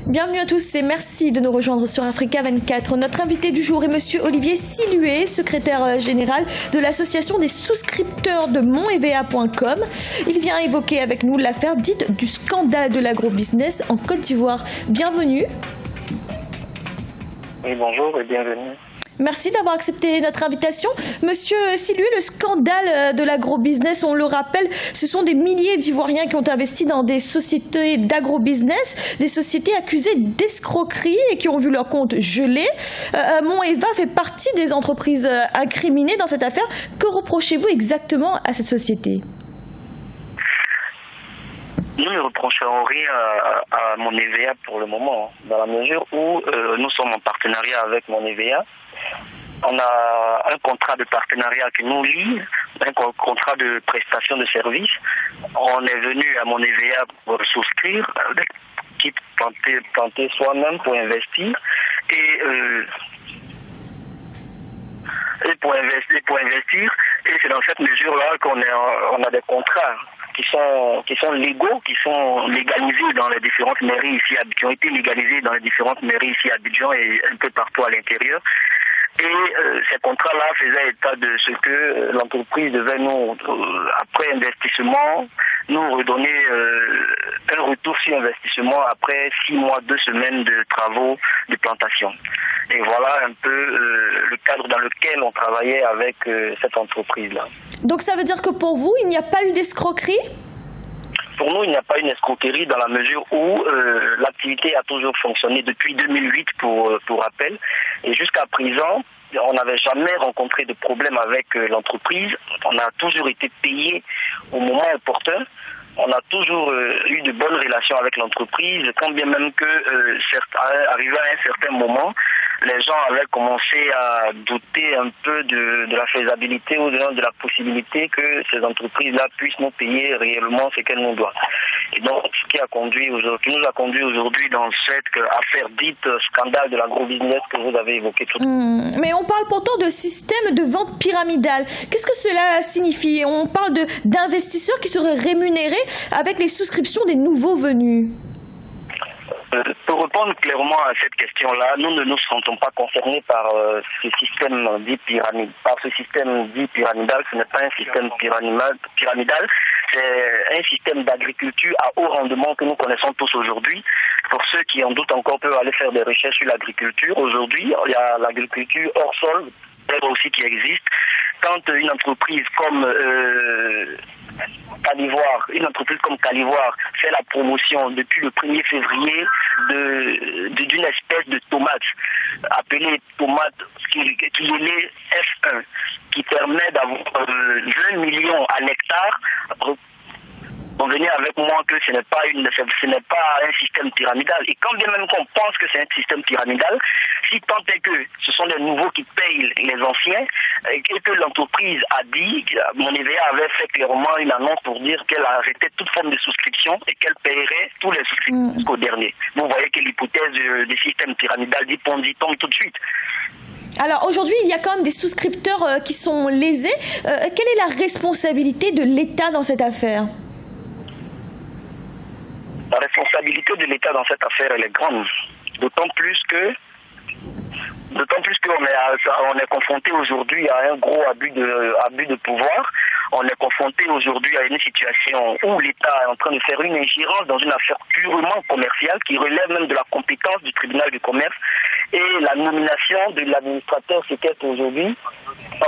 Bienvenue à tous et merci de nous rejoindre sur Africa 24. Notre invité du jour est Monsieur Olivier Silué, secrétaire général de l'association des souscripteurs de moneva.com. Il vient évoquer avec nous l'affaire dite du scandale de l'agrobusiness en Côte d'Ivoire. Bienvenue. Oui, bonjour et bienvenue. Merci d'avoir accepté notre invitation. Monsieur Silué, le scandale de l'agrobusiness, on le rappelle, ce sont des milliers d'Ivoiriens qui ont investi dans des sociétés d'agrobusiness, des sociétés accusées d'escroquerie et qui ont vu leur compte gelé. Moneva fait partie des entreprises incriminées dans cette affaire. Que reprochez-vous exactement à cette société ? Nous ne reprochons rien à Moneva pour le moment, dans la mesure où nous sommes en partenariat avec Moneva. On a un contrat de partenariat qui nous lie, un contrat de prestation de services. On est venu à Moneva pour souscrire, quitte planter soi-même pour investir et pour investir. Et c'est dans cette mesure-là qu'on a des contrats qui sont légaux, qui sont légalisés dans les différentes mairies ici, qui ont été légalisés dans les différentes mairies ici à Abidjan et un peu partout à l'intérieur. Et ces contrats-là faisaient état de ce que l'entreprise devait nous, après investissement, nous redonner un retour sur investissement après 6 mois, 2 semaines de travaux de plantation. Et voilà un peu le cadre dans lequel on travaillait avec cette entreprise-là. Donc ça veut dire que pour vous, il n'y a pas eu d'escroquerie ? Pour nous, il n'y a pas une escroquerie dans la mesure où l'activité a toujours fonctionné depuis 2008 pour rappel. Et jusqu'à présent, on n'avait jamais rencontré de problème avec l'entreprise. On a toujours été payé au moment opportun. On a toujours eu de bonnes relations avec l'entreprise, quand bien même que, arrivé à un certain moment, les gens avaient commencé à douter un peu de la faisabilité ou de la possibilité que ces entreprises-là puissent nous payer réellement ce qu'elles nous doivent. Et donc, ce qui nous a conduit aujourd'hui dans cette affaire dite scandale de l'agrobusiness que vous avez évoqué tout à l'heure. Mais on parle pourtant de système de vente pyramidale. Qu'est-ce que cela signifie ? On parle d'investisseurs qui seraient rémunérés avec les souscriptions des nouveaux venus. Pour répondre clairement à cette question-là, nous ne nous sentons pas concernés par ce système dit pyramide. Par ce système dit pyramidal, ce n'est pas un système pyramidal, c'est un système d'agriculture à haut rendement que nous connaissons tous aujourd'hui. Pour ceux qui en doutent encore peuvent aller faire des recherches sur l'agriculture. Aujourd'hui, il y a l'agriculture hors sol, elle aussi qui existe. Quand une entreprise comme Calivoire fait la promotion depuis le 1er février d'une espèce de tomate appelée tomate qui est F1, qui permet d'avoir 20 millions à l'hectare. Convenez avec moi que ce n'est pas un système pyramidal. Et quand bien même qu'on pense que c'est un système pyramidal, si tant est que ce sont les nouveaux qui payent les anciens, et que l'entreprise a dit, Moneva avait fait clairement une annonce pour dire qu'elle arrêtait toute forme de souscription et qu'elle paierait tous les souscriptions jusqu'au dernier. Vous voyez que l'hypothèse du système pyramidal dit tombe tout de suite. Alors aujourd'hui, il y a quand même des souscripteurs qui sont lésés. Quelle est la responsabilité de l'État dans cette affaire ? La responsabilité de l'État dans cette affaire, elle est grande. D'autant plus qu'on est confronté aujourd'hui à un gros abus de pouvoir. On est confronté aujourd'hui à une situation où l'État est en train de faire une ingérence dans une affaire purement commerciale qui relève même de la compétence du tribunal du commerce, et la nomination de l'administrateur s'est aujourd'hui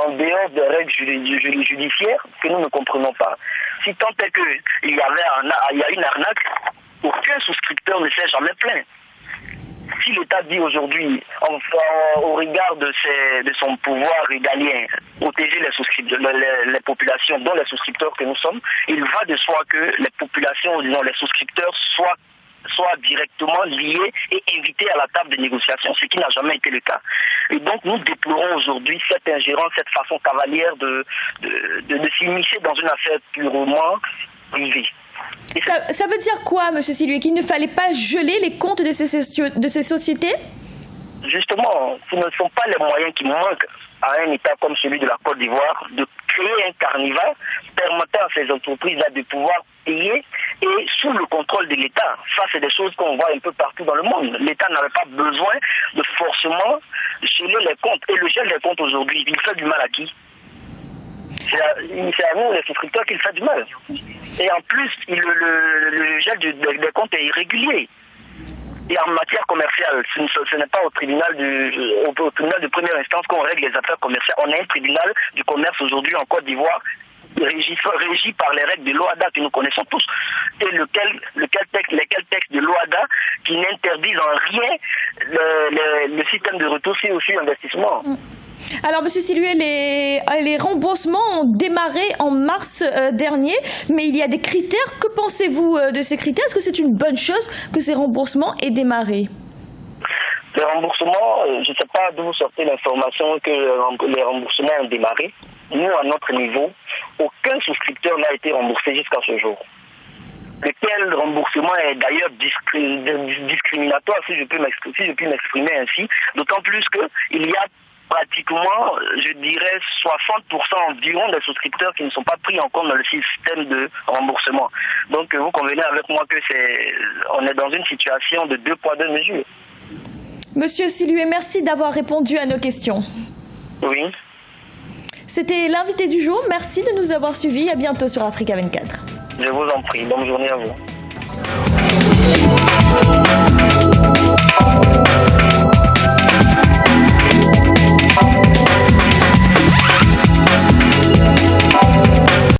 en dehors des règles judiciaires que nous ne comprenons pas. Si tant est qu'il y a une arnaque, aucun souscripteur ne s'est jamais plaint. Si l'État dit aujourd'hui, au regard de son pouvoir régalien, protéger les populations, dont les souscripteurs que nous sommes, il va de soi que les populations, disons les souscripteurs, soient directement liés et invités à la table de négociation, ce qui n'a jamais été le cas. Et donc nous déplorons aujourd'hui cette ingérence, cette façon cavalière de s'immiscer dans une affaire purement privée. Ça veut dire quoi, M. Silué, qu'il ne fallait pas geler les comptes de ces sociétés ? justement, ce ne sont pas les moyens qui manquent à un État comme celui de la Côte d'Ivoire de créer un carnival permettant à ces entreprises-là de pouvoir payer et sous le contrôle de l'État. Ça, c'est des choses qu'on voit un peu partout dans le monde. L'État n'avait pas besoin de forcément geler les comptes. Et le gel des comptes aujourd'hui, il fait du mal à qui? C'est à nous, les souscripteurs, qu'il fait du mal. Et en plus, le gel des comptes est irrégulier. Et en matière commerciale, ce n'est pas au tribunal de première instance qu'on règle les affaires commerciales. On a un tribunal du commerce aujourd'hui en Côte d'Ivoire régi par les règles de l'OHADA que nous connaissons tous. Et lesquels textes de l'OHADA qui n'interdisent en rien le système de retour sur investissement. Alors, M. Silué, les remboursements ont démarré en mars dernier, mais il y a des critères. Que pensez-vous de ces critères? Est-ce que c'est une bonne chose que ces remboursements aient démarré? Les remboursements, je ne sais pas d'où vous sortez l'information que les remboursements ont démarré. Nous, à notre niveau, aucun souscripteur n'a été remboursé jusqu'à ce jour. Lequel remboursement est d'ailleurs discriminatoire, si je peux m'exprimer ainsi, d'autant plus qu'il y a pratiquement, je dirais, 60% environ des souscripteurs qui ne sont pas pris en compte dans le système de remboursement. Donc, vous convenez avec moi que on est dans une situation de 2 poids 2 mesures. Monsieur Silué, merci d'avoir répondu à nos questions. Oui. C'était l'invité du jour. Merci de nous avoir suivis. À bientôt sur Africa 24. Je vous en prie. Bonne journée à vous.